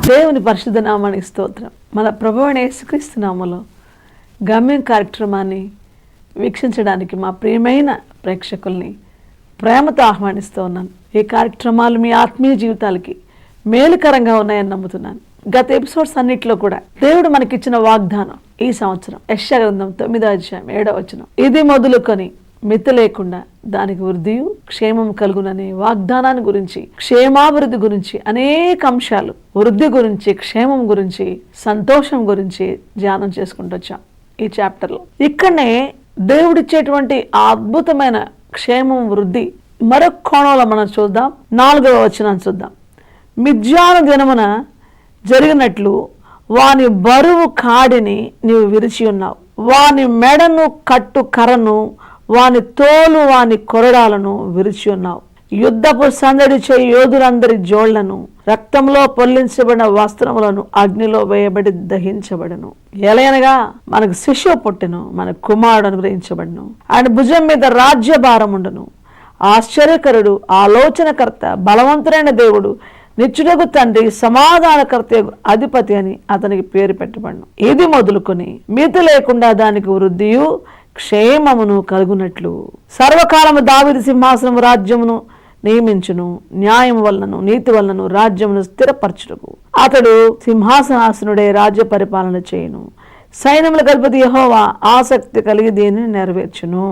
దేవుని పరిశుద్ధ నామానికి స్తోత్రం. మన ప్రభువైన యేసుక్రీస్తు నామములో గమ్యం కార్యక్రమాన్ని వీక్షించడానికి మా ప్రియమైన ప్రేక్షకుల్ని ప్రేమతో ఆహ్వానిస్తూ ఉన్నాను. ఈ కార్యక్రమాలు మీ ఆత్మీయ జీవితాలకి మేలుకరంగా ఉన్నాయని నమ్ముతున్నాను. గత ఎపిసోడ్స్ అన్నిటిలో కూడా దేవుడు మనకిచ్చిన వాగ్దానం ఈ సంవత్సరం యెషయా గ్రంథం 9వ అధ్యాయం 7వ వచనం, ఇది మొదలుకొని మితి లేకుండా దానికి వృద్ధియు క్షేమం కలుగుననే వాగ్దానాన్ని గురించి, క్షేమాభివృద్ధి గురించి అనేక అంశాలు, వృద్ధి గురించి, క్షేమం గురించి, సంతోషం గురించి ధ్యానం చేసుకుంటూ వచ్చాం ఈ చాప్టర్లో. ఇక్కడనే దేవుడిచ్చేటువంటి ఆ అద్భుతమైన క్షేమం, వృద్ధి మరొక కోణంలో మనం చూద్దాం. 4వ వచనాన్ని చూద్దాం. మిద్యాను దినమున జరిగినట్లు వాని బరువు కాడిని నీవు విరిచి ఉన్నావు, వాని మెడను కట్టు కర్రను, వాని తోలు వాని కొరడాలను విరిచి ఉన్నావు. యుద్ధపు సందడి చేయి యోధులందరి జోళ్లను, రక్తంలో పొల్లించబడిన వస్త్రములను అగ్నిలో వేయబడి దహించబడను. ఎలయనగా మనకు శిశువు పుట్టెను, మన కుమారుడు అనుగ్రహించబడను, ఆయన భుజం మీద రాజ్యభారం ఉండును. ఆశ్చర్యకరుడు, ఆలోచనకర్త, బలవంతుడైన దేవుడు, నిత్యుడగు తండ్రి, సమాధానకర్త, అధిపతి అని అతనికి పేరు పెట్టబడను. ఇది మొదలుకొని మితి లేకుండా దానికి వృద్ధియు క్షేమమును కలుగునట్లు సర్వకాలము దావీదు సింహాసనము రాజ్యమును నియమించును, న్యాయం వలనను నీతి వలనను రాజ్యమును స్థిరపరచుటకు అతడు సింహాసనాసనుడే రాజ్య పరిపాలన చేయును. సైన్యముల అధిపతి యెహోవా ఆసక్తి కలిగి దీనిని నెరవేర్చును.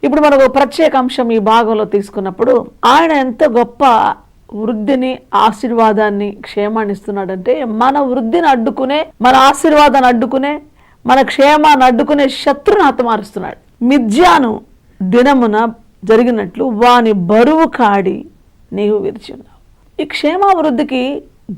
ఇప్పుడు మనకు ప్రత్యేక అంశం ఈ భాగంలో తీసుకున్నప్పుడు ఆయన ఎంత గొప్ప వృద్ధిని, ఆశీర్వాదాన్ని, క్షేమాన్ని ఇస్తున్నాడంటే మన వృద్ధిని అడ్డుకునే, మన ఆశీర్వాదాన్ని అడ్డుకునే, మన క్షేమాన్ని అడ్డుకునే శత్రుని హతమారుస్తున్నాడు. మిద్యాను దినమున జరిగినట్లు వాని బరువు కాడి నీవు విరిచి ఉన్నావు. ఈ క్షేమాభివృద్ధికి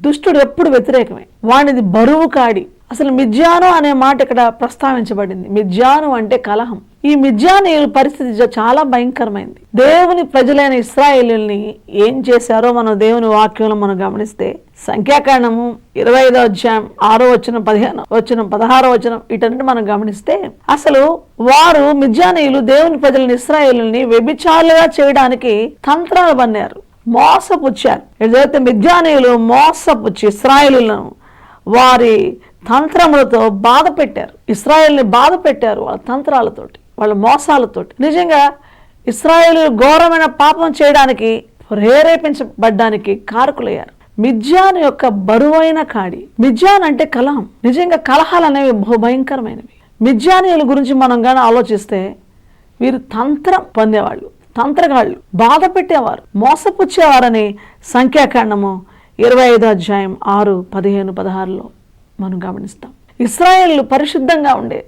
దుష్టుడు ఎప్పుడు వ్యతిరేకమే. వానిది బరువు కాడి. అసలు మిద్యాను అనే మాట ఇక్కడ ప్రస్తావించబడింది. మిద్యాను అంటే కలహం. ఈ మిద్యానీయుల పరిస్థితి చాలా భయంకరమైంది. దేవుని ప్రజలైన ఇశ్రాయేలుల్ని ఏం చేశారో మనం దేవుని వాక్యంలో మనం గమనిస్తే, సంఖ్యాకాండము 25వ అధ్యాయం 6వ వచనం, 15వ వచనం, 16వ వచనం వీటన్నిటి మనం గమనిస్తే అసలు వారు మిద్యానీయులు దేవుని ప్రజలని ఇశ్రాయేలుల్ని వ్యభిచారులుగా చేయడానికి తంత్రాలు పన్నారు, మోసపుచ్చారు. ఏదైతే మిద్యానీయులు మోసపుచ్చి ఇశ్రాయేలులను వారి తంత్రములతో బాధ పెట్టారు, ఇశ్రాయేల్ని బాధ పెట్టారు వాళ్ళ తంత్రాలతోటి, వాళ్ళ మోసాలతోటి. నిజంగా ఇశ్రాయేలు ఘోరమైన పాపం చేయడానికి ప్రేరేపించబడ్డానికి కారకులయ్యారు. మిద్యాను యొక్క బరువైన కాడి. మిద్యాన్ అంటే కలహం. నిజంగా కలహాలు అనేవి బహుభయంకరమైనవి. మిద్యానీయుల గురించి మనం కానీ ఆలోచిస్తే వీరు తంత్రం పొందేవాళ్ళు, తంత్రగాళ్ళు, బాధ పెట్టేవారు, మోసపుచ్చేవారని సంఖ్యాకాండము 25వ అధ్యాయం 6, 15, 16లో మనం గమనిస్తాం. ఇశ్రాయేలు పరిశుద్ధంగా ఉండే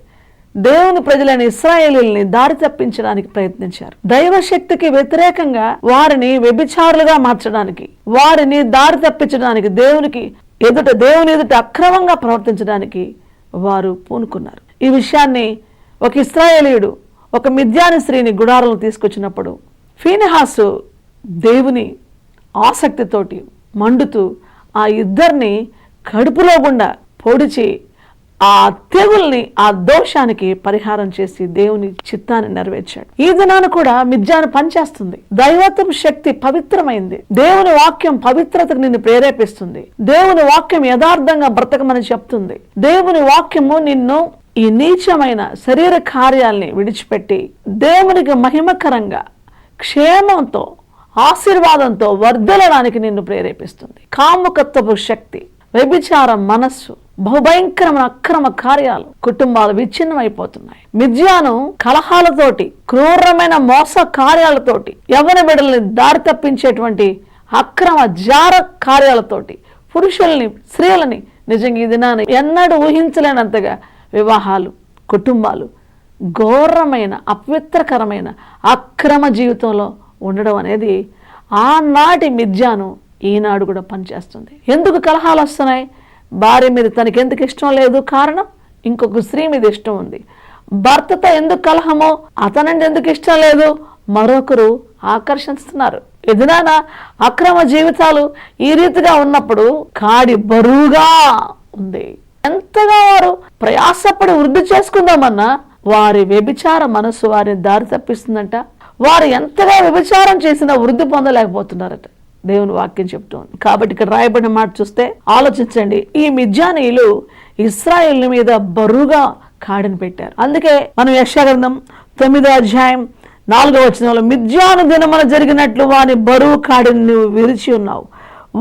దేవుని ప్రజలైన ఇశ్రాయేలుల్ని దారి తప్పించడానికి ప్రయత్నించారు. దైవశక్తికి వ్యతిరేకంగా వారిని వ్యభిచారులుగా మార్చడానికి, వారిని దారి తప్పించడానికి, దేవుని ఎదుట అక్రమంగా ప్రవర్తించడానికి వారు పూనుకున్నారు. ఈ విషయాన్ని ఒక ఇశ్రాయేలీయుడు ఒక మిద్యాని స్త్రీని గుడారంలో తీసుకొచ్చినప్పుడు ఫీనెహాసు దేవుని ఆసక్తితోటి మండుతూ ఆ ఇద్దరిని కడుపులో గుండా పొడిచి ఆ తెగుల్ని, ఆ దోషానికి పరిహారం చేసి దేవుని చిత్తాన్ని నెరవేర్చాడు. ఈ దినాన్ని కూడా మిద్యాను పనిచేస్తుంది. దైవత్వ శక్తి పవిత్రమైంది. దేవుని వాక్యం పవిత్రతకు నిన్ను ప్రేరేపిస్తుంది. దేవుని వాక్యం యథార్థంగా బ్రతకమని చెప్తుంది. దేవుని వాక్యము నిన్ను ఈ నీచమైన శరీర కార్యాల్ని విడిచిపెట్టి దేవునికి మహిమకరంగా, క్షేమంతో, ఆశీర్వాదంతో వర్ధిల్లడానికి నిన్ను ప్రేరేపిస్తుంది. కాముకత్వపు శక్తి, వ్యభిచార మనస్సు, బహుభయంకరమైన అక్రమ కార్యాలు, కుటుంబాలు విచ్ఛిన్నం అయిపోతున్నాయి. మిద్యాను కలహాలతోటి, క్రూరమైన మోస కార్యాలతోటి, యవ్వన బిడ్డల్ని దారి తప్పించేటువంటి అక్రమ జార కార్యాలతోటి పురుషుల్ని, స్త్రీలని నిజంగా ఈ దినాన్ని ఎన్నడూ ఊహించలేనంతగా వివాహాలు, కుటుంబాలు ఘోరమైన, అపవిత్రకరమైన అక్రమ జీవితంలో ఉండడం అనేది ఆనాటి మిద్యాను ఈనాడు కూడా పనిచేస్తుంది. ఎందుకు కలహాలు వస్తున్నాయి? భార్య మీద తనకి ఎందుకు ఇష్టం లేదు? కారణం ఇంకొక స్త్రీ మీద ఇష్టం ఉంది. భర్తతో ఎందుకు కలహమో, అతనంటే ఎందుకు ఇష్టం లేదు, మరొకరు ఆకర్షిస్తున్నారు. ఎదురైనా అక్రమ జీవితాలు ఈ రీతిగా ఉన్నప్పుడు కాడి బరువుగా ఉంది. ఎంతగా వారు ప్రయాసపడి వృద్ధి చేసుకుందామన్నా వారి వ్యభిచార మనసు వారిని దారి తప్పిస్తుందంట. వారు ఎంతగా వ్యభిచారం చేసినా వృద్ధి పొందలేకపోతున్నారట. దేవుని వాక్యం చెప్తుంది. కాబట్టి ఇక్కడ రాయబడిన మాట చూస్తే ఆలోచించండి. ఈ మిద్యానీయులు ఇశ్రాయేలు మీద బరువుగా కాడిని పెట్టారు. అందుకే మనం యెషయా గ్రంథం 9వ అధ్యాయం 4వ వచనంలో మిద్యాను దినమున జరిగినట్లు వాని బరువు కాడిని నువ్వు విరిచి ఉన్నావు,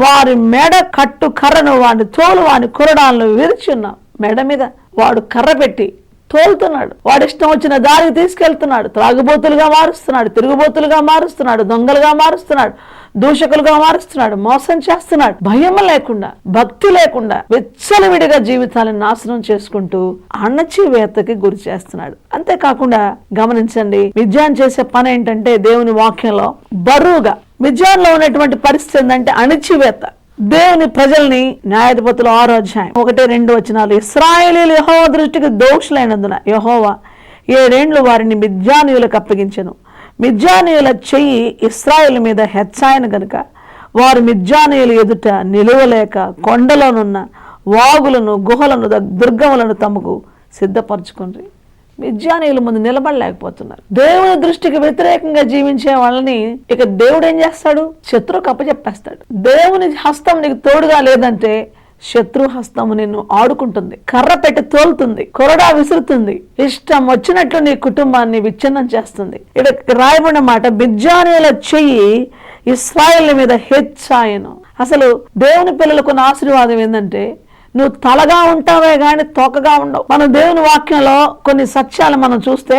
వారి మెడ కట్టు కర్రను, వాని తోలు, వాని కొరడాలను విరిచి ఉన్నావు. మెడ మీద వాడు కర్ర పెట్టి తోలుతున్నాడు. వాడి ఇష్టం వచ్చిన దారికి తీసుకెళ్తున్నాడు. త్రాగుబోతులుగా మారుస్తున్నాడు, తిరుగుబోతులుగా మారుస్తున్నాడు, దొంగలుగా మారుస్తున్నాడు, దూషకులుగా మారుస్తున్నాడు, మోసం చేస్తున్నాడు. భయం లేకుండా, భక్తి లేకుండా విచ్చలవిడిగా జీవితాలను నాశనం చేసుకుంటూ అణచివేతకి గురి చేస్తున్నాడు. అంతేకాకుండా గమనించండి, మిద్యాన్ చేసే పని ఏంటంటే దేవుని వాక్యంలో బరువుగా, మిద్యాన్లో ఉన్నటువంటి పరిస్థితి ఏంటంటే అణచివేత. దేవుని ప్రజల్ని న్యాయాధిపతులు 6వ అధ్యాయం 1-2 వచనాలు, ఇశ్రాయేలీయులు యెహోవా దృష్టికి దోషులైనందున యెహోవా 7 ఏండ్లు వారిని మిద్యానీయులకు అప్పగించెను. మిద్యానీయుల చెయ్యి ఇశ్రాయేలు మీద హెచ్చాయను గనుక వారు మిద్యానీయులు ఎదుట నిలువలేక కొండలోనున్న వాగులను, గుహలను, దుర్గములను తమకు సిద్ధపరచుకుండ్రి. మిద్యానీయుల ముందు నిలబడలేకపోతున్నారు. దేవుని దృష్టికి వ్యతిరేకంగా జీవించే వాళ్ళని ఇక దేవుడు ఏం చేస్తాడు? శత్రువుకు అప్పచెప్పేస్తాడు. దేవుని హస్తం నీకు తోడుగా లేదంటే శత్రు హస్తము నిన్ను ఆడుకుంటుంది, కర్ర పెట్టి తోలుతుంది, కొరడా విసురుతుంది, ఇష్టం వచ్చినట్లు నీ కుటుంబాన్ని విచ్ఛిన్నం చేస్తుంది. ఇక్కడ రాయబడిన మాట, మిద్యానీయుల చెయ్యి ఇశ్రాయేలు మీద హెచ్చాయను. అసలు దేవుని పిల్లలకు ఆశీర్వాదం ఏంటంటే నువ్వు తలగా ఉంటావే గాని తోకగా ఉండవు. మనం దేవుని వాక్యంలో కొన్ని సత్యాలు మనం చూస్తే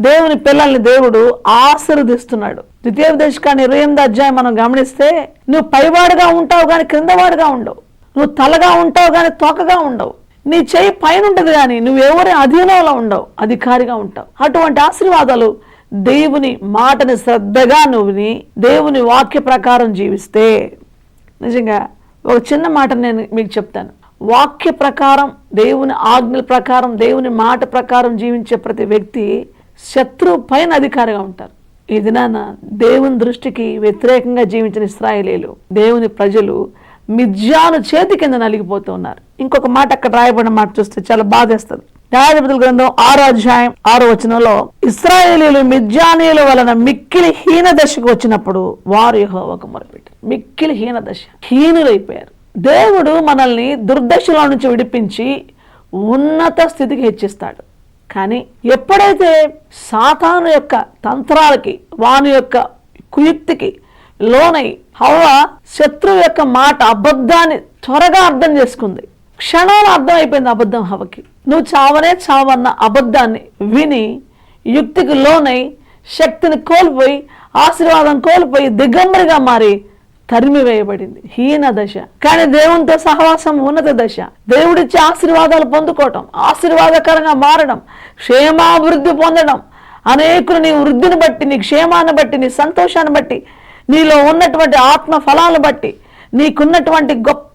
దేవుని పిల్లల్ని దేవుడు ఆశీర్వదిస్తున్నాడు. ద్వితీయోపదేశకాండం 28వ అధ్యాయం మనం గమనిస్తే నువ్వు పైవాడుగా ఉంటావు కానీ క్రిందవాడుగా ఉండవు. నువ్వు తలగా ఉంటావు కానీ తోకగా ఉండవు. నీ చేయి పైన ఉంటుంది కానీ నువ్వు ఎవరి అధీనంలో ఉండవు, అధికారిగా ఉంటావు. అటువంటి ఆశీర్వాదాలు దేవుని మాటని శ్రద్ధగా నువ్వుని దేవుని వాక్య ప్రకారం జీవిస్తే, నిజంగా ఒక చిన్న మాట నేను మీకు చెప్తాను. వాక్య ప్రకారం, దేవుని ఆజ్ఞల ప్రకారం, దేవుని మాట ప్రకారం జీవించే ప్రతి వ్యక్తి శత్రువు పైన అధికారిగా ఉంటారు. ఈ దినాన దేవుని దృష్టికి వ్యతిరేకంగా జీవించిన ఇశ్రాయేలీలు, దేవుని ప్రజలు మిద్యాను చేతి కింద నలిగిపోతూ ఉన్నారు. ఇంకొక మాట అక్కడ రాయబడిన మాట చూస్తే చాలా బాధేస్తుంది. న్యాయాధిపతుల గ్రంథం 6వ అధ్యాయం 6వ వచనంలో ఇశ్రాయేలీలు మిద్యానీయుల వలన మిక్కిలి హీన దశకు వచ్చినప్పుడు వారు యెహోవాకు మొరపెట్టారు. మిక్కిలి హీన దశ, హీనులైపోయారు. దేవుడు మనల్ని దుర్దశలో నుంచి విడిపించి ఉన్నత స్థితికి హెచ్చిస్తాడు. కానీ ఎప్పుడైతే సాతాను యొక్క తంత్రాలకి, వాని యొక్క కుయుక్తికి లోనై హవ్వ శత్రువు యొక్క మాట, అబద్ధాన్ని త్వరగా అర్థం చేసుకుంది. క్షణాలు అర్థం అయిపోయింది అబద్ధం హవ్వకి. నువ్వు చావనే చావన్న అబద్ధాన్ని విని యుక్తికి లోనై శక్తిని కోల్పోయి, ఆశీర్వాదం కోల్పోయి దిగంబరిగా మారి తరిమివేయబడింది. హీన దశ. కానీ దేవునితో సహవాసం ఉన్నత దశ. దేవుడిచ్చే ఆశీర్వాదాలు పొందుకోవటం, ఆశీర్వాదకరంగా మారడం, క్షేమాభివృద్ధి పొందడం, అనేకులు నీ వృద్ధిని బట్టి, నీ క్షేమాన్ని బట్టి, నీ సంతోషాన్ని బట్టి, నీలో ఉన్నటువంటి ఆత్మ ఫలాలను బట్టి, నీకున్నటువంటి గొప్ప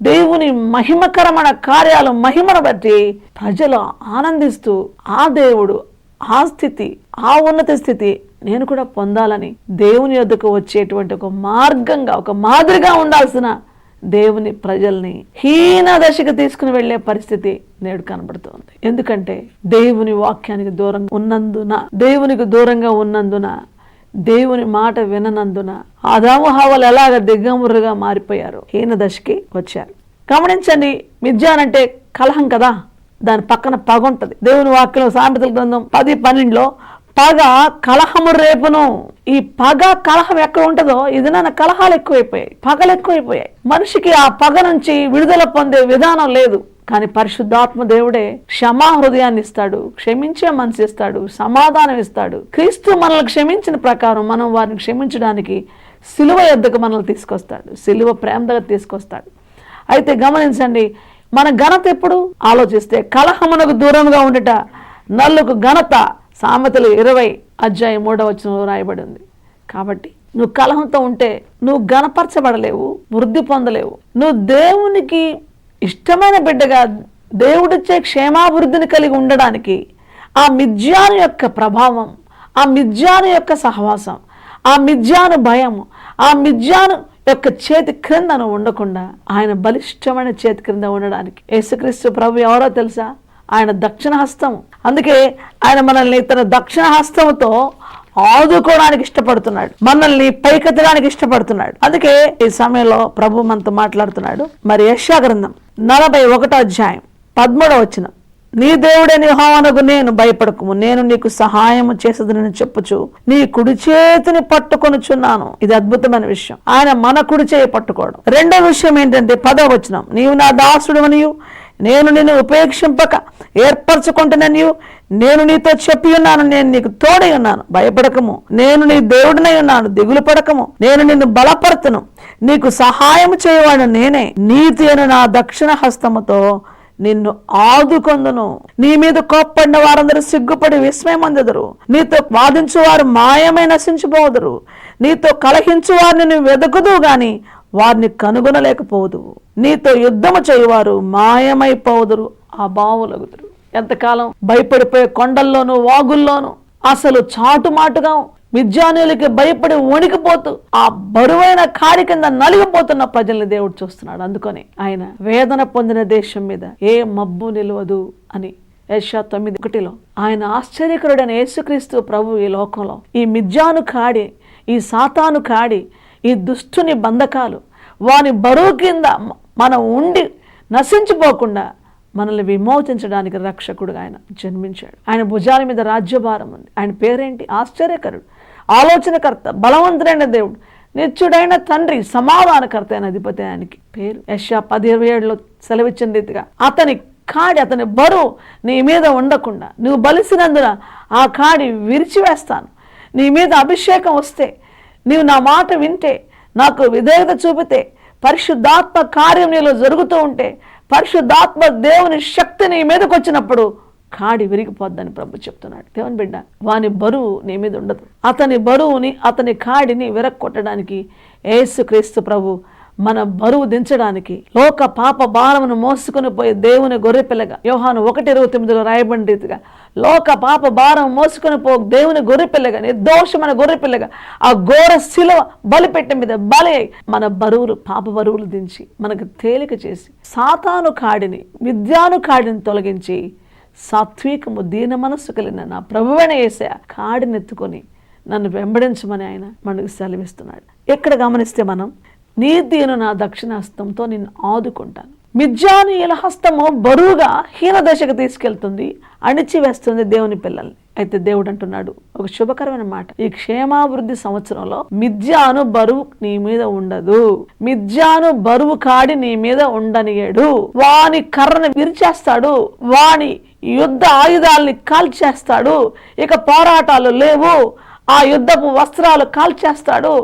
దేవుని మహిమకరమైన కార్యాలు, మహిమను బట్టి ప్రజలు ఆనందిస్తూ ఆ దేవుడు, ఆ స్థితి, ఆ ఉన్నత స్థితి నేను కూడా పొందాలని దేవుని యొద్దకు వచ్చేటువంటి ఒక మార్గంగా, ఒక మాదిరిగా ఉండాల్సిన దేవుని ప్రజల్ని హీన దశకు తీసుకుని వెళ్లే పరిస్థితి నేడు కనబడుతోంది. ఎందుకంటే దేవుని వాక్యానికి దూరంగా ఉన్నందున, దేవునికి దూరంగా ఉన్నందున, దేవుని మాట విననందున ఆదాము హవ్వలు ఎలాగ దిగ్గంబరుగా మారిపోయారు, హీన దశకి వచ్చారు. గమనించండి, మిద్యాన్ అంటే కలహం కదా, దాని పక్కన పగ ఉంటుంది. దేవుని వాక్యం సామెతల గ్రంథం 10:12లో పగ కలహము రేపును. ఈ పగ, కలహం ఎక్కడ ఉంటుందో ఇది నా కలహాలు ఎక్కువైపోయాయి, పగలు ఎక్కువైపోయాయి. మనిషికి ఆ పగ నుంచి విడుదల పొందే విధానం లేదు. కానీ పరిశుద్ధాత్మ దేవుడే క్షమా హృదయాన్ని ఇస్తాడు, క్షమించే మనసు ఇస్తాడు, సమాధానం ఇస్తాడు. క్రీస్తు మనల్ని క్షమించిన ప్రకారం మనం వారిని క్షమించడానికి సిలువ యొద్దకు మనల్ని తీసుకొస్తాడు, సిలువ ప్రేమ దగ్గర తీసుకొస్తాడు. అయితే గమనించండి, మన ఘనత ఎప్పుడు ఆలోచిస్తే కలహమునకు దూరంగా ఉండుట నల్లుకు ఘనత, సామెతలు 20:3 రాయబడి ఉంది. కాబట్టి నువ్వు కలహంతో ఉంటే నువ్వు ఘనపరచబడలేవు, వృద్ధి పొందలేవు. నువ్వు దేవునికి ఇష్టమైన బిడ్డగా, దేవుడిచ్చే క్షేమాభివృద్ధిని కలిగి ఉండడానికి ఆ మిద్యాను యొక్క ప్రభావం, ఆ మిద్యాను యొక్క సహవాసం, ఆ మిద్యాను భయం, ఆ మిద్యాను యొక్క చేతి క్రింద నువ్వు ఉండకుండా ఆయన బలిష్టమైన చేతి క్రింద ఉండడానికి యేసుక్రీస్తు ప్రభు ఎవరో తెలుసా? ఆయన దక్షిణ హస్తం. అందుకే ఆయన మనల్ని తన దక్షిణ హస్తముతో ఆదుకోవడానికి ఇష్టపడుతున్నాడు, మనల్ని పైకెత్తడానికి ఇష్టపడుతున్నాడు. అందుకే ఈ సమయంలో ప్రభు మనతో మాట్లాడుతున్నాడు. మరి యెషయా గ్రంథం 41వ అధ్యాయం 13వ వచనం, నీ దేవుడైన యెహోవానకు నేను భయపడకుము, నేను నీకు సహాయము చేసేదని చెప్పుచు నీ కుడి చేతిని పట్టుకొనుచున్నాను. ఇది అద్భుతమైన విషయం. ఆయన మన కుడి చేయి పట్టుకోవడం. రెండో విషయం ఏంటంటే 10వ వచనం, నీవు నా దాసుడవనియు నేను నిన్ను ఉపేక్షింపక ఏర్పరచుకుంటుననియు నేను నీతో చెప్పి ఉన్నాను, నేను నీకు తోడై ఉన్నాను, భయపడకము, నేను నీ దేవుడినై ఉన్నాను, దిగులు పడకము, నేను నిన్ను బలపరతును, నీకు సహాయం చేయవాడు నేనే, నీతి అయిన నా దక్షిణ హస్తముతో నిన్ను ఆదుకొందును. నీ మీద కోప్పడిన వారందరూ సిగ్గుపడి విస్మయమందెదరు, నీతో వాదించువారు మాయమై నశించిపోదురు, నీతో కలహించు వారిని నువ్వు వెదకుదు గాని వారిని కనుగొనలేకపోదు, నీతో యుద్ధము చేయువారు మాయమైపోదురు, అబావులగుదురు. ఎంతకాలం భయపడిపోయే కొండల్లోనూ వాగుల్లోనూ అసలు చాటుమాటుగా మిద్యానీయులకి భయపడి వణికిపోతూ ఆ బరువైన కాడి కింద నలిగిపోతున్న ప్రజల్ని దేవుడు చూస్తున్నాడు. అందుకని ఆయన వేదన పొందిన దేశం మీద ఏ మబ్బు నిలవదు అని యెషయా 9:1 ఆయన ఆశ్చర్యకరుడైన యేసుక్రీస్తు ప్రభు ఈ లోకంలో ఈ మిద్యాను కాడి, ఈ సాతాను కాడి, ఈ దుష్టుని బంధకాలు, వాని బరువు కింద మనం ఉండి నశించిపోకుండా మనల్ని విమోచించడానికి రక్షకుడుగా ఆయన జన్మించాడు. ఆయన భుజాల మీద రాజ్యభారం ఉంది. ఆయన పేరేంటి? ఆశ్చర్యకరుడు, ఆలోచనకర్త, బలవంతుడైన దేవుడు, నిత్యుడైన తండ్రి, సమాధానకర్త అయిన అధిపతి ఆయనకి పేరు. యెషయా 10:27 సెలవిచ్చిన రీతిగా అతని కాడి, అతని బరువు నీ మీద ఉండకుండా నువ్వు బలిసినందున ఆ కాడి విరిచివేస్తాను. నీ మీద అభిషేకం వస్తే, నీవు నా మాట వింటే, నాకు విధేయత చూపితే, పరిశుద్ధాత్మ కార్యం నీలో జరుగుతూ ఉంటే, పరిశుద్ధాత్మ దేవుని శక్తి నీ మీదకి వచ్చినప్పుడు కాడి విరిగిపోద్దని ప్రభు చెప్తున్నాడు. దేవుని బిడ్డ, వాని బరువు నీ మీద ఉండదు. అతని బరువుని, అతని కాడిని విరక్కొట్టడానికి యేసుక్రీస్తు ప్రభు మన బరువు దించడానికి లోక పాప భారమును మోసుకుని పోయే దేవుని గొర్రెపిల్లగా, యోహాను 1:29 రాయబడిన రీతిగా లోక పాప భారం మోసుకుని దేవుని గొర్రెపిల్లగా, నిర్దోషమైన గొర్రెపిల్లగా ఆ ఘోర శిలువ బలిపెట్టె మీద బలి అయి మన బరువులు, పాప బరువులు దించి మనకు తేలిక చేసి సాతాను కాడిని, విద్యాను కాడిని తొలగించి సాత్వికము దీన మనస్సు కలిగిన నా ప్రభువైన యేసయ్య కాడినెత్తుకొని నన్ను వెంబడించమని ఆయన మనకు సెలవిస్తున్నాడు. ఇక్కడ గమనిస్తే మనం, నీతిను నా దక్షిణహస్తంతో నిన్ను ఆదుకుంటాను. మిద్యానీయుల హస్తము బరువుగా హీన దశకు తీసుకెళ్తుంది, అణిచివేస్తుంది దేవుని పిల్లల్ని. అయితే దేవుడు అంటున్నాడు ఒక శుభకరమైన మాట, ఈ క్షేమాభివృద్ధి సంవత్సరంలో మిద్యాను బరువు నీ మీద ఉండదు, మిద్యాను బరువు కాడి నీ మీద ఉండనియడు. వాని కర్రను విరిచేస్తాడు, వాని యుద్ధ ఆయుధాలని కాల్చేస్తాడు. ఇక పోరాటాలు లేవు, ఆ యుద్ధపు వస్త్రాలు కాల్చేస్తాడు,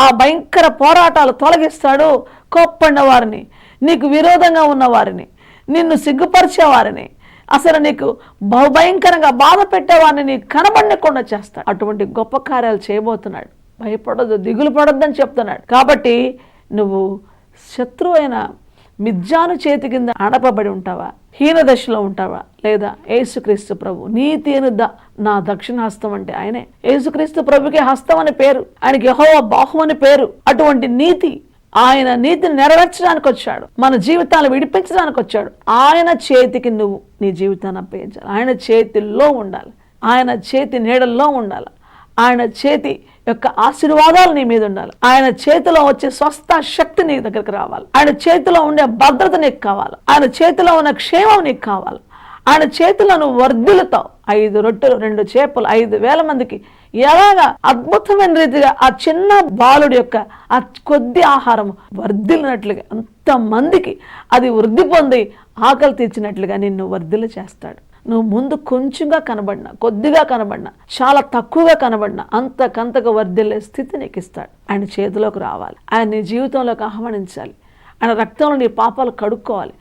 ఆ భయంకర పోరాటాలు తొలగిస్తాడు. కోప్పడిన వారిని, నీకు విరోధంగా ఉన్న వారిని, నిన్ను సిగ్గుపరిచేవారిని, అసలు నీకు బహుభయంకరంగా బాధ పెట్టేవారిని నీకు కనబడకుండా చేస్తాడు. అటువంటి గొప్ప కార్యాలు చేయబోతున్నాడు. భయపడొద్దు, దిగులు పడొద్దని చెప్తున్నాడు. కాబట్టి నువ్వు శత్రువు అయిన మిద్యాను చేతి కింద అడపబడి ఉంటావా, హీన దశలో ఉంటావా, లేదా యేసుక్రీస్తు ప్రభు నీతి అని నా దక్షిణ హస్తం అంటే ఆయనే. యేసుక్రీస్తు ప్రభుకి హస్తం అని పేరు, ఆయనకి యెహోవా బాహు అని పేరు. అటువంటి నీతి, ఆయన నీతిని నెరవేర్చడానికి వచ్చాడు, మన జీవితాలు విడిపించడానికి వచ్చాడు. ఆయన చేతికి నువ్వు నీ జీవితాన్ని అప్పగించాలి. ఆయన చేతిలో ఉండాలి, ఆయన చేతి నీడల్లో ఉండాలి, ఆయన చేతి యొక్క ఆశీర్వాదాలు నీ మీద ఉండాలి. ఆయన చేతిలో వచ్చే స్వస్థ శక్తి నీ దగ్గరికి రావాలి. ఆయన చేతిలో ఉండే భద్రత నీకు కావాలి. ఆయన చేతిలో ఉన్న క్షేమం నీకు కావాలి. ఆయన చేతిలో నువ్వు వర్ధిల్లుతావు. 5 రొట్టెలు 2 చేపలు 5,000 మందికి ఎలాగా అద్భుతమైన రీతిగా ఆ చిన్న బాలుడి యొక్క ఆ కొద్ది ఆహారం వర్ధిల్లినట్లుగా అంతమందికి అది వృద్ధి పొంది ఆకలి తీర్చినట్లుగా నిన్ను వర్ధిల్లు చేస్తాడు. నువ్వు ముందు కొంచెంగా కనబడినా, కొద్దిగా కనబడినా, చాలా తక్కువగా కనబడినా అంతకంతగా వర్ధిల్లే స్థితి నీకు ఇస్తాడు. ఆయన చేతిలోకి రావాలి, ఆయన నీ జీవితంలోకి ఆహ్వానించాలి. ఆయన రక్తంలో నీ పాపాలు కడుక్కోవాలి.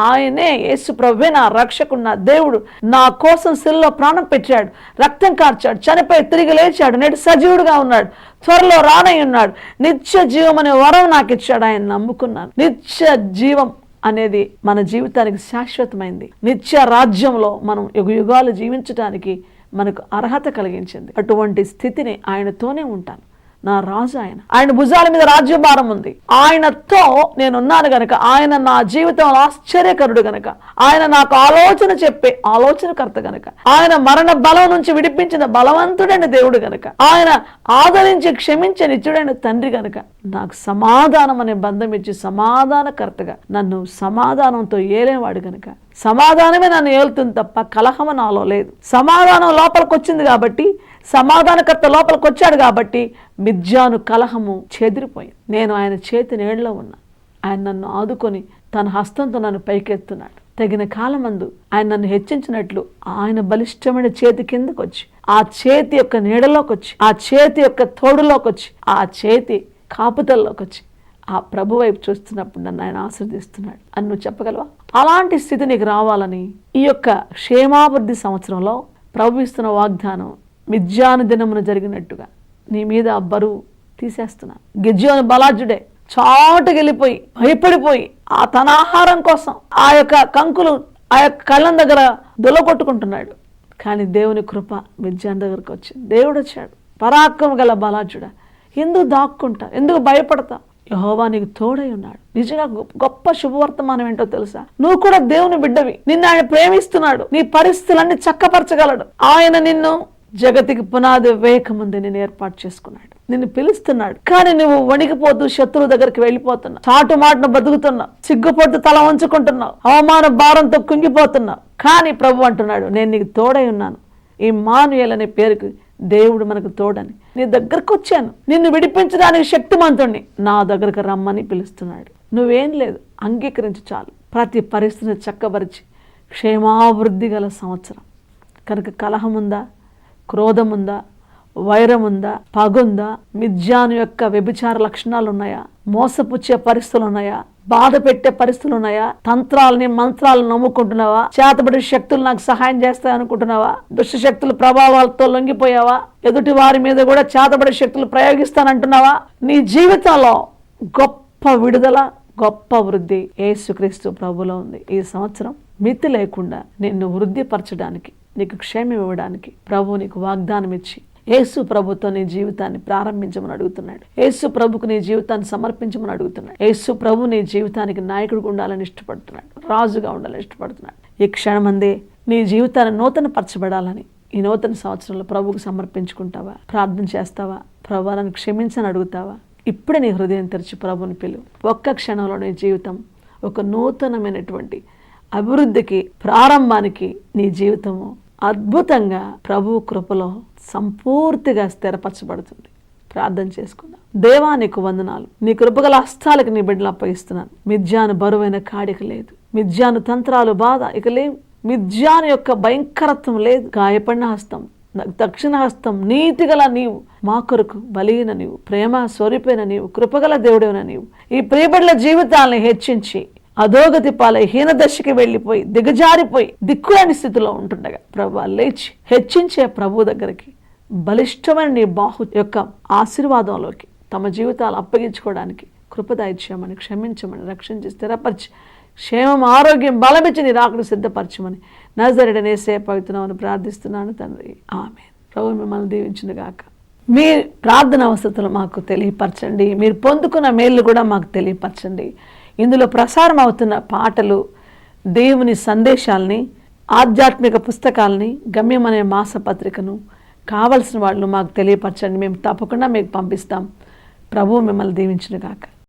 ఆయనే యేసు ప్రభువే నా రక్షకుడు, నా దేవుడు, నా కోసం శిలువలో ప్రాణం పెట్టాడు, రక్తం కార్చాడు, చనిపోయి తిరిగి లేచాడు, నేడు సజీవుడుగా ఉన్నాడు, త్వరలో రానై ఉన్నాడు, నిత్య జీవం అనే వరం నాకు ఇచ్చాడు. ఆయన నమ్ముకున్నాను. నిత్య జీవం అనేది మన జీవితానికి శాశ్వతమైంది. నిత్య రాజ్యంలో మనం యుగాలు జీవించడానికి మనకు అర్హత కలిగించింది. అటువంటి స్థితిని ఆయనతోనే ఉంటాను. నా రాజు ఆయన, ఆయన భుజాల మీద రాజ్యభారం ఉంది. ఆయనతో నేనున్నాను గనక, ఆయన నా జీవితంలో ఆశ్చర్యకరుడు గనక, ఆయన నాకు ఆలోచన చెప్పే ఆలోచనకర్త గనక, ఆయన మరణ బలం నుంచి విడిపించిన బలవంతుడైన దేవుడు గనక, ఆయన ఆదరించి క్షమించే నిత్యుడైన తండ్రి గనక, నాకు సమాధానం అనే బంధం ఇచ్చి సమాధానకర్తగా నన్ను సమాధానంతో ఏలేవాడు గనక, సమాధానమే నన్ను ఏలుతుంది తప్ప కలహం నాలో లేదు. సమాధానం లోపలికి వచ్చింది కాబట్టి, సమాధానకర్త లోపలికి వచ్చాడు కాబట్టి మిద్యాను కలహము చెదిరిపోయింది. నేను ఆయన చేతి నీడలో ఉన్నా. ఆయన నన్ను ఆదుకొని తన హస్తంతో నన్ను పైకెత్తున్నాడు. తగిన కాలమందు ఆయన నన్ను హెచ్చించినట్లు ఆయన బలిష్టమైన చేతి కిందకు వచ్చి, ఆ చేతి యొక్క నీడలోకి వచ్చి, ఆ చేతి యొక్క తోడులోకి వచ్చి, ఆ చేతి కాపుతల్లోకి వచ్చి ఆ ప్రభు వైపు చూస్తున్నప్పుడు నన్ను ఆయన ఆశీర్దిస్తున్నాడు అని నువ్వు చెప్పగలవా? అలాంటి స్థితి నీకు రావాలని ఈ యొక్క క్షేమాభివృద్ధి సంవత్సరంలో ప్రభు ఇస్తున్న వాగ్దానం, మిద్యాను దినమున జరిగినట్టుగా నీ మీద ఆ బరువు తీసేస్తున్నా. గిద్యోను బలాఢ్యుడే చాటుకెళ్ళిపోయి భయపడిపోయి ఆ తన ఆహారం కోసం ఆ యొక్క కంకులు ఆ యొక్క కళ్ళం దగ్గర దొలగొట్టుకుంటున్నాడు. కానీ దేవుని కృప మిద్యాను దగ్గరకు వచ్చింది. దేవుడు వచ్చాడు. పరాక్రమ గల బలాఢ్యుడా, ఎందుకు దాక్కుంటా, ఎందుకు భయపడతా? యెహోవా నీకు తోడై ఉన్నాడు. నిజంగా గొప్ప శుభవర్తమానం ఏంటో తెలుసా? నువ్వు కూడా దేవుని బిడ్డవి. నిన్ను ఆయన ప్రేమిస్తున్నాడు. నీ పరిస్థితులన్నీ చక్కపరచగలడు. ఆయన నిన్ను జగతికి పునాది వేయకముందే నేను ఏర్పాటు చేసుకున్నాడు. నిన్ను పిలుస్తున్నాడు. కానీ నువ్వు వణికిపోతూ శత్రువు దగ్గరికి వెళ్ళిపోతున్నావు, చాటు మాటను బతుకుతున్నావు, సిగ్గుపడుతూ తల వంచుకుంటున్నావు, అవమాన భారంతో కుంగిపోతున్నావు. కానీ ప్రభు అంటున్నాడు, నేను నీకు తోడై ఉన్నాను. ఈ ఇమ్మానుయేల్ అనే పేరుకి దేవుడు మనకు తోడని. నీ దగ్గరకు వచ్చాను, నిన్ను విడిపించడానికి శక్తిమంతుణ్ణి, నా దగ్గరకు రమ్మని పిలుస్తున్నాడు. నువ్వేం లేదు, అంగీకరించి చాలు. ప్రతి పరిస్థితిని చక్కబరిచి క్షేమాభివృద్ధి గల సంవత్సరం కనుక కలహముందా, క్రోధముందా, వైరముందా, పగుందా, మిథ్యాను యొక్క వ్యభిచార లక్షణాలు ఉన్నాయా, మోసపుచ్చే పరిస్థితులు ఉన్నాయా, బాధ పెట్టే పరిస్థితులు ఉన్నాయా, తంత్రాలని మంత్రాలను నమ్ముకుంటున్నావా, చేతబడి శక్తులు నాకు సహాయం చేస్తాయి అనుకుంటున్నావా, దుష్ట శక్తుల ప్రభావాలతో లొంగిపోయావా, ఎదుటి వారి మీద కూడా చేతబడి శక్తులు ప్రయోగిస్తానంటున్నావా? నీ జీవితంలో గొప్ప విడుదల, గొప్ప వృద్ధి యేసుక్రీస్తు ప్రభులో ఉంది. ఈ సంవత్సరం మితి లేకుండా నిన్ను వృద్ధిపరచడానికి, నీకు క్షేమం ఇవ్వడానికి ప్రభు నీకు వాగ్దానం ఇచ్చి యేసు ప్రభుతో నీ జీవితాన్ని ప్రారంభించమని అడుగుతున్నాడు. యేసు ప్రభుకు నీ జీవితాన్ని సమర్పించమని అడుగుతున్నాడు. యేసు ప్రభు నీ జీవితానికి నాయకుడిగా ఉండాలని ఇష్టపడుతున్నాడు, రాజుగా ఉండాలని ఇష్టపడుతున్నాడు. ఈ క్షణమందే నీ జీవితాన్ని నూతన పరచబడాలని ఈ నూతన సంవత్సరంలో ప్రభుకు సమర్పించుకుంటావా? ప్రార్థన చేస్తావా? ప్రభు నన్ను క్షమించని అడుగుతావా? ఇప్పుడే నీ హృదయం తెరిచి ప్రభుని పిలువు. ఒక్క క్షణంలో నీ జీవితం ఒక నూతనమైనటువంటి అభివృద్ధికి, ప్రారంభానికి నీ జీవితము అద్భుతంగా ప్రభు కృపలో సంపూర్తిగా స్థిరపరచబడుతుంది. ప్రార్థన చేసుకుందాం. దేవా, నీకు వందనాలు. నీ కృపగల హస్తాలకు నీ బిడ్డలు అప్పగిస్తున్నాను. మిథ్యాను బరువైన కాడిక లేదు, మిథ్యాను తంత్రాలు బాధ ఇక లేవు, మిథ్యాను యొక్క భయంకరత్వం లేదు. గాయపడిన హస్తం, దక్షిణ హస్తం, నీతిగల నీవు, మా కొరకు బలిగిన నీవు, ప్రేమ స్వరూపైన నీవు, కృపగల దేవుడైన నీవు ఈ ప్రియబిడ్డల జీవితాలను హెచ్చించి అధోగతి పాలై హీనదశకి వెళ్ళిపోయి దిగజారిపోయి దిక్కులేని స్థితిలో ఉంటుండగా ప్రభు లేచి హెచ్చించే ప్రభు దగ్గరికి బలిష్టమైన నీ బాహు యొక్క ఆశీర్వాదంలోకి తమ జీవితాలు అప్పగించుకోవడానికి కృపదాయిచ్చామని, క్షమించమని, రక్షించి స్థిరపరిచి క్షేమం, ఆరోగ్యం, బలమిచ్చి నీ రాకను సిద్ధపరచమని నజరేయుడైన యేసయ్య పవిత్రనామమున ప్రార్థిస్తున్నాను తండ్రి, ఆమేన్. ప్రభు మిమ్మల్ని దీవించును గాక. మీ ప్రార్థన అవసరతలు మాకు తెలియపరచండి. మీరు పొందుకున్న మేలు కూడా మాకు తెలియపరచండి. ఇందులో ప్రసారం అవుతున్న పాటలు, దేవుని సందేశాలని, ఆధ్యాత్మిక పుస్తకాలని, గమ్యం అనే మాసపత్రికను కావలసిన వాళ్ళు మాకు తెలియపరచండి. మేము తప్పకుండా మీకు పంపిస్తాం. ప్రభువు మిమ్మల్ని దీవించును గాక.